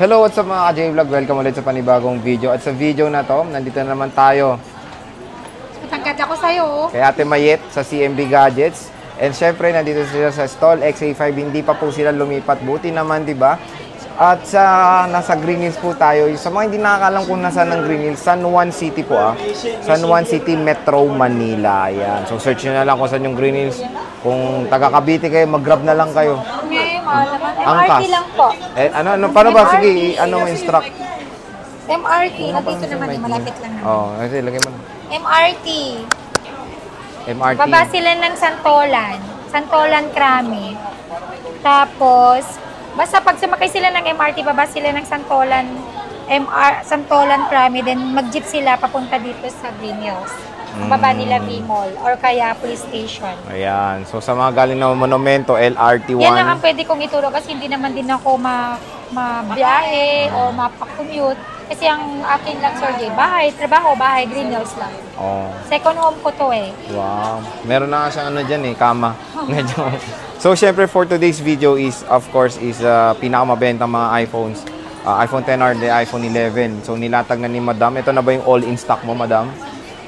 Hello, what's up mga ka-J-Vlog? Welcome ulit sa panibagong video. At sa video na to, nandito na naman tayo. Matangkad ako sa'yo. Kay Ate Mayet sa CMB Gadgets. And syempre, nandito sila sa stall XA5. Hindi pa po sila lumipat. Buti naman, di ba? At nasa Green Hills po tayo. Sa mga hindi nakakalam kung nasaan ng Green Hills, San Juan City po San Juan City, Metro Manila. Ayan. So search nyo na lang kung saan yung Green Hills. Kung taga Cavite kayo, mag-grab na lang kayo. Okay, mahal naman. Angkas. MRT lang po. Paano ba? Sige, instruct. MRT. Nandito naman, malapit lang naman. Kasi lagay mo na. MRT. MRT. Baba sila ng Santolan. Santolan Krami. Tapos, basta pag sumakay sila ng MRT, baba sila ng Santolan Krami, then mag-jeep sila papunta dito sa Green Hills. Baba nila V-Mall or kaya police station. Ayan. So, sa mga galing na monumento, LRT1. Yan lang ang pwede kong ituro kasi hindi naman din ako mabiyahe o mapakommute. Kasi ang aking Luxury, bahay, trabaho, bahay, Green Hills lang. Second home ko to eh. Wow. Meron na nga siyang dyan kama. So, syempre for today's video is, of course, pinakamabentang mga iPhones. iPhone XR, the iPhone 11. So, nilatag na ni Madam. Ito na ba yung all-in stock mo, Madam?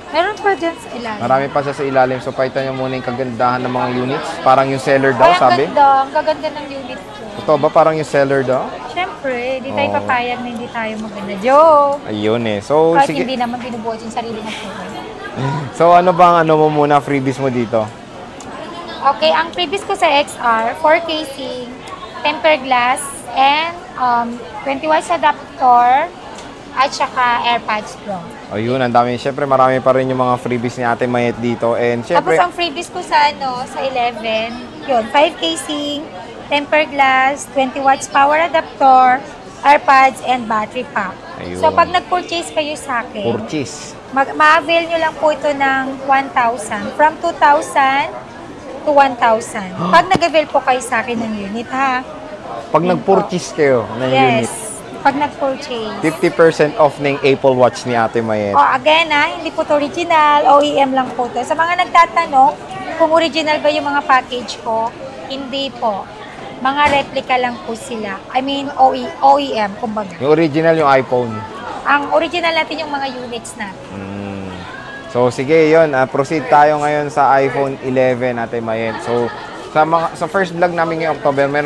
Meron pa dyan sa ilalim. Marami pa siya sa ilalim. So, paitan nyo muna yung kagandahan ng mga units. Parang yung seller daw, sabi. Ang gaganda ng unit ko. Ito ba parang yung seller daw? Siyempre, hindi tayo papayag na hindi tayo maganda. Joke! Ayun eh. So, kahit sige. Hindi naman binubuhat yung sarili ng buhay. So, ano bang mo muna freebies mo dito? Okay, ang freebies ko sa XR, 4 casing, tempered glass, and 20 watts adapter, at saka AirPods Pro. Ayun, ang dami. Siyempre, marami pa rin yung mga freebies ni Ate Mayet dito. And siyempre, tapos ang freebies ko sa sa 11, yun, 5 casing, tempered glass, 20 watts power adapter, AirPods, and battery pack. Ayun. So, pag nag-purchase kayo sa akin, ma-avail nyo lang po ito ng 1,000. From 2,000 to 1,000. Pag nag-avail po kayo sa akin ng unit, ha? Pag nag-purchase kayo ng unit, pag nag-purchase. 50% off na yung Apple Watch ni Ate Mayet. Again, hindi po ito original. OEM lang po ito. Sa mga nagtatanong kung original ba yung mga package ko, hindi po. Mga replica lang po sila. I mean, OEM, kumbaga. Yung original yung iPhone. Ang original natin yung mga units natin. So, sige, yun. Proceed tayo ngayon sa iPhone 11, Ate Mayet. So, sa first vlog namin ngayong October, may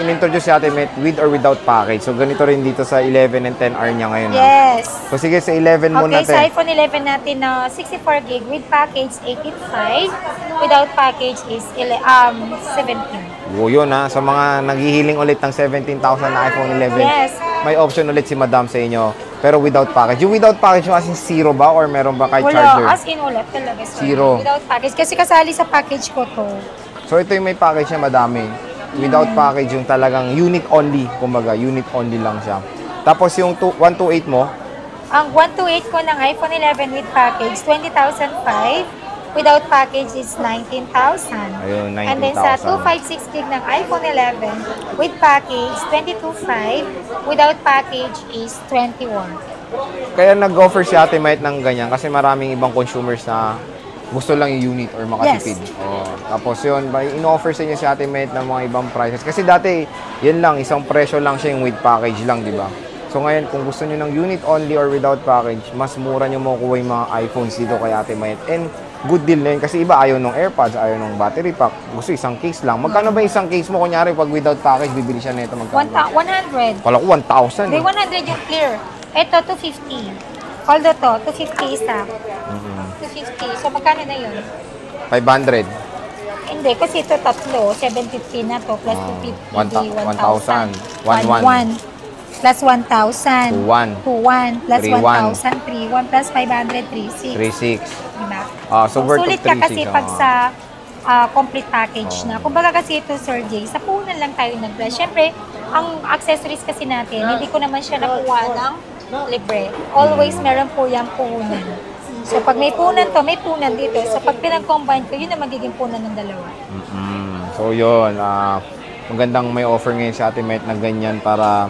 in-introduce si Ate Mayet with or without package. So, ganito rin dito sa 11 and 10R niya ngayon. Yes. So, sige, sa 11 muna natin. Okay, sa iPhone 11 natin na 64 gig with package 18.5. Without package is 17. Yun sa mga naghihiling ulit ng 17,000 na iPhone 11. Yes. May option ulit si Madam sa inyo. Pero without package. Yung without package yung as in zero ba? Or meron ba kahit charger? Wala, as in ulit talaga. Zero. Without package. Kasi kasali sa package ko to. So ito yung may package niya madami. Without package yung talagang unit only. Kumbaga, unit only lang siya. Tapos yung 128 mo? Ang 128 ko ng iPhone 11 with package, 20,005. Without package is 19,000. Ayun, 19,000. And then sa 256 gig ng iPhone 11 with package, 22,500. Without package is 21. Kaya nag-offer si Ate Mayet ng ganyan kasi maraming ibang consumers na gusto lang yung unit or makatipid. Yes. Tapos yun, in-offer sa inyo si Ate Mayet ng mga ibang prices. Kasi dati, yun lang, isang presyo lang siya yung with package lang, di ba? So ngayon, kung gusto nyo ng unit only or without package, mas mura nyo makukuha yung mga iPhones dito kay Ate Mayet. And good deal na yun kasi iba ayaw ng AirPods, ayaw ng battery pack. Gusto isang case lang. Magkano ba isang case mo? Kunyari, pag without package, bibili siya nito magkano? 100. Kala ko 1,000. Hindi, 100 yung clear. Ito, 250. Although to, 250 isa. 250. So, magkano na yun? 500. Hindi, kasi ito tatlo. 750 na to, plus 250. 1,000. 1,1. Plus 1,000. 2,1. 2,1. Plus 3,1. 1,000. 3,1. Plus 500. 3,600. 3,600. Diba? So worth sulit of 3,600. ka kasi pag sa complete package na. Kumbaga kasi ito, Sir Jay, sa puhunan lang tayo nag-bless. Siyempre, ang accessories kasi natin, hindi ko naman siya nakuha ng libre. Always meron po yung puhunan. So, pag may puhunan to, may puhunan dito. So, pag pinag-combine ko, yun ang magiging puhunan ng dalawa. So, yun. Magandang may offer ngayon sa Ate Mayet na ganyan para,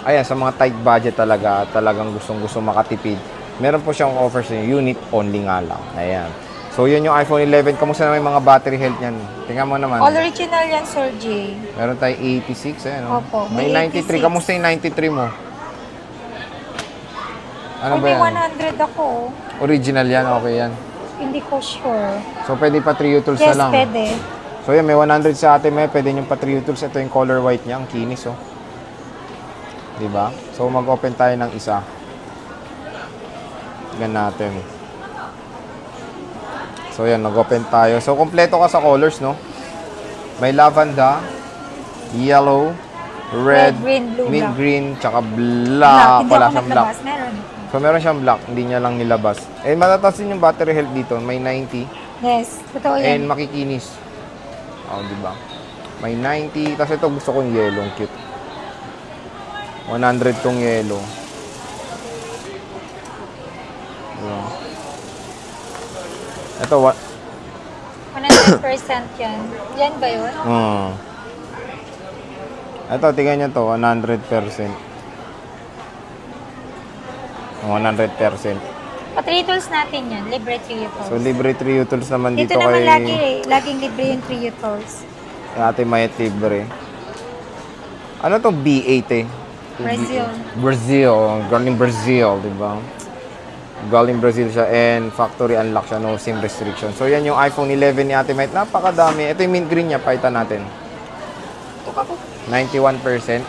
ayan, sa mga tight budget talaga, talagang gustong-gusto makatipid. Meron po siyang offer sa unit only nga lang. Ayan. So, yun yung iPhone 11. Kamusta naman yung mga battery health niyan? Tingnan mo naman. All original yan, Sir J. Meron tayong 86, eh, no? Opo, May may 93. 86. Kamusta yung 93 mo? Ano Ay, ba may yan? 100 ako. Original yan, okay yan. Hindi ko sure. So, pwede pa 3 utils Yes, na lang. pwede. So, yan, may 100 sa atin, may pwede yung pa 3 utils. Ito yung color white niya, ang kinis, oh. Diba? So, mag-open tayo ng isa. Tignan natin. So, yan, nag-open tayo. So, kompleto ka sa colors, no? May lavanda, yellow, red, green, blue, mint black. green, tsaka Black. black. Hindi Wala ako siyang black. naglabas. Meron. So, meron siyang black. Hindi niya lang nilabas. And matataas din yung battery health dito. May 90. Yes, totoo yan. And makikinis. Oh, di ba? May 90. Tapos ito gusto ko yung yellow. Ang cute. 100 tong yellow. Diba? Ito, 100% yan. Yan ba yun? Ito, tingnan nyo to. 100%. 100%. Pa-3 tools natin yan. Libre 3 tools. So, libre 3 utils naman Dito dito naman kay... laging libre yung 3 tools. Ate Mayet libre. Ano to? B8 eh. Brazil. Brazil. Galing Brazil, di ba? Galing Brazil siya and factory unlock siya. No SIM restriction. So, yan yung iPhone 11 ni Ate Mayet. Napakadami. Ito yung mint green niya. Pakita natin. 91%.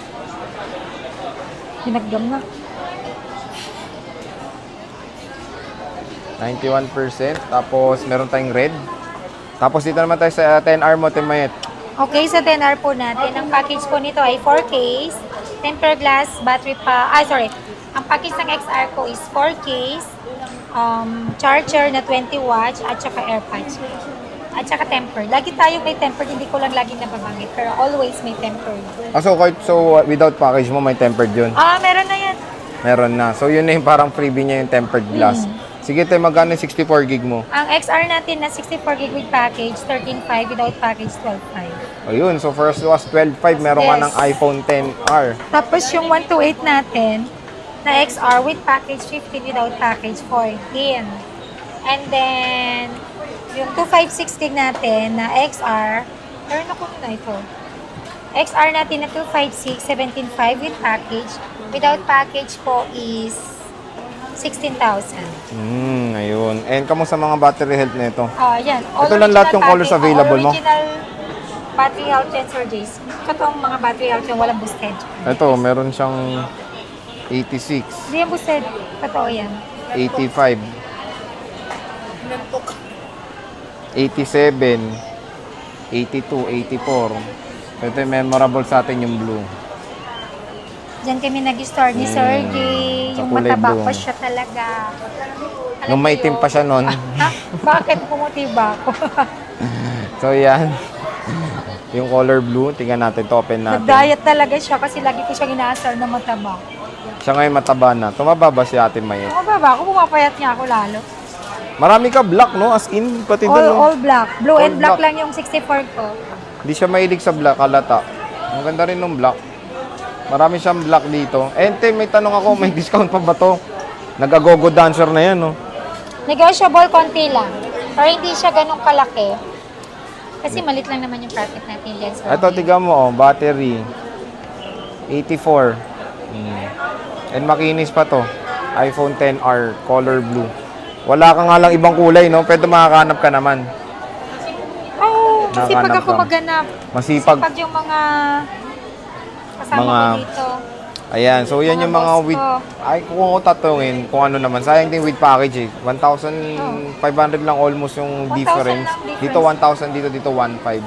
Hinagdam na. 91%. Tapos, meron tayong red. Tapos, dito naman tayo sa 10R mo, Ate Mayet. Okay, sa 10R po natin, ang package po nito ay 4 case, tempered glass, battery pa, ang package ng XR ko is 4 case, charger na 20 watts, at saka AirPods. At saka tempered. Lagi tayo may tempered, hindi ko lang lagi nababanggit, pero always may tempered. So, without package mo, may tempered yun? Meron na yan. Meron na. So, yun na yung parang freebie niya yung tempered glass. Sige, tayo magkano yung 64 gig mo? Ang XR natin na 64 gig with package, 13.5, without package, 12.5. Ayun, so first was 12.5, meron ka Yes. ng iPhone 10R. Tapos yung 128 natin, na XR with package 15, without package 14. And then, yung 256 gig natin na XR, meron ako na ito. XR natin na 256, 17.5 with package. Without package po is 16,000. Ayun. And kamusta mga battery health nito? Yan. Ito lang lahat yung colors available mo? Original battery health yan, Sir Jace. Totoong mga battery health yung walang boosted. Ito, meron siyang 86, Hindi yung boosted. Totoo yan. 85, 87, 82, 84. Ito yung memorable sa atin yung blue. Diyan kami nag-store ni Sir J. sa Yung kulay mataba blue. pa siya talaga. Alam Nung mo may yun? team pa siya nun. Bakit pumuti ba ako? So, yan. Yung color blue, tingnan natin to, open natin. Nag-diet talaga siya kasi lagi ko siyang inaasar na mataba. Siya ngayon mataba na. Tumaba ba si Ate Mayet? Ano ba? Ako pumapayat niya ako lalo. Marami ka black, no? As in, pati doon, no? All black. Blue All and black black. lang yung 64 ko. Hindi siya mahilig sa black, halata. Ang ganda rin ng black. Marami siyang black dito. Ente, may tanong ako, may discount pa ba to? Nag-agogo dancer na yan, no? Negotiable konti lang. Pero hindi siya ganun kalaki. Kasi malit lang naman yung profit natin dyan. Sir Ito, J. tiga mo, oh, battery. 84. And makinis pa to. iPhone 10R, color blue. Wala ka nga lang ibang kulay, no? Pwede makakahanap ka naman. Oo, kasi pag Nakahanap ako ka. maganap, Masipag. pag yung mga kasama Mga- ko dito. Ayan, so yan Mga yung mga boss with... ko. Ay, kung ako tatungin, kung ano naman. Sayang din with package eh. 1,500 lang almost yung 1,000 difference. lang difference. Dito 1,000, dito 1,500.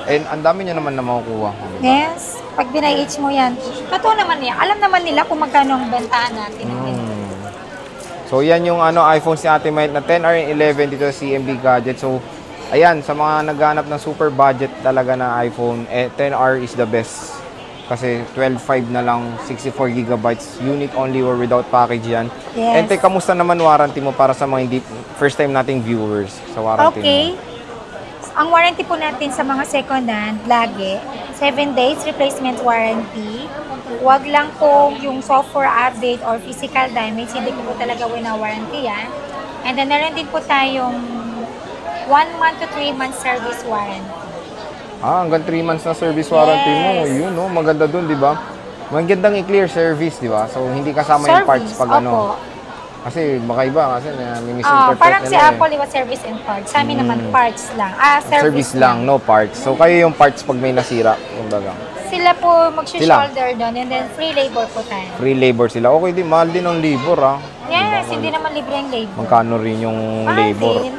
And ang dami nyo naman na makukuha. Yes, pag binay-age mo yan. Totoo naman niya. Alam naman nila kung magkano ang bentahan natin. So yan yung iPhone si Ate Mayet na 10R and 11 dito sa CMB Gadget. So ayan, sa mga naghahanap ng super budget talaga na iPhone, 10R is the best. Kasi 12.5 na lang, 64 gigabytes, unit only or without package yan. Yes. And kamusta naman warranty mo para sa mga hindi, first time nating viewers sa warranty Okay. mo? Ang warranty po natin sa mga second hand, lagi, 7 days replacement warranty. Huwag lang po yung software update or physical damage, hindi ko po talaga wina-warranty yan. And then, meron din po tayong 1 month to 3 months service warranty. Hanggang 3 months na service warranty mo. Yes. Yun, no? Maganda dun, di ba? Magandang i-clear service, di ba? So, hindi kasama yung parts pag ano. Kasi baka iba, kasi misinterpret parang si nila Apple, service and parts. Sa amin naman, parts lang. Service lang, no parts. So, kayo yung parts pag may nasira, kumbaga. Sila po mag-shoulder doon and then free labor po tayo. Free labor sila. Okay, di, mahal din ang labor, ah. Yes, hindi naman libre ang labor. Magkano rin yung Mahal labor? din.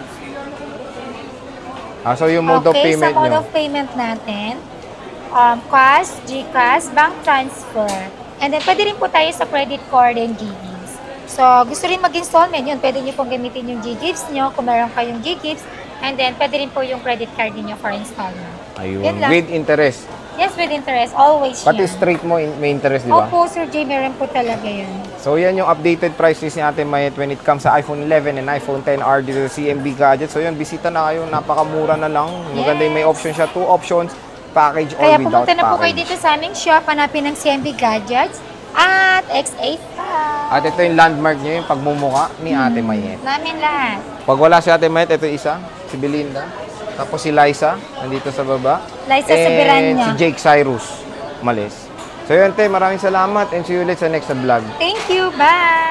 So yung mode of payment sa mode nyo. of payment natin, cash, GCash, bank transfer. And then, pwede rin po tayo sa credit card and GGives. So, gusto rin mag-installment yun. Pwede nyo pong gamitin yung GGives nyo kung meron kayong GGives. And then, pwede rin po yung credit card niyo for installment. Ayun, Yun lang. with interest. Yes, with interest. Always Pati yan. straight mo may interest, di ba? Opo, Sir Jay, meron po talaga yun. So yan yung updated price list ni Ate Mayet when it comes sa iPhone 11 and iPhone 10R dito sa CMB Gadgets. So yun, bisita na kayo, napakamura na lang. Maganda yung may option siya, 2 options, package or Kaya without pumunta na po kayo package. dito sa aming shop, hanapin ng CMB Gadgets at X8 At ito yung landmark niyo, yung pagmumuka ni Ate Mayet. namin lahat. Pag wala si Ate Mayet, ito isa, si Belinda. Tapos si Liza, nandito sa baba. Liza Soberania. And si Jake Cyrus, malis. So yun, te, maraming salamat and see you ulit sa next vlog. Thank you. Bye!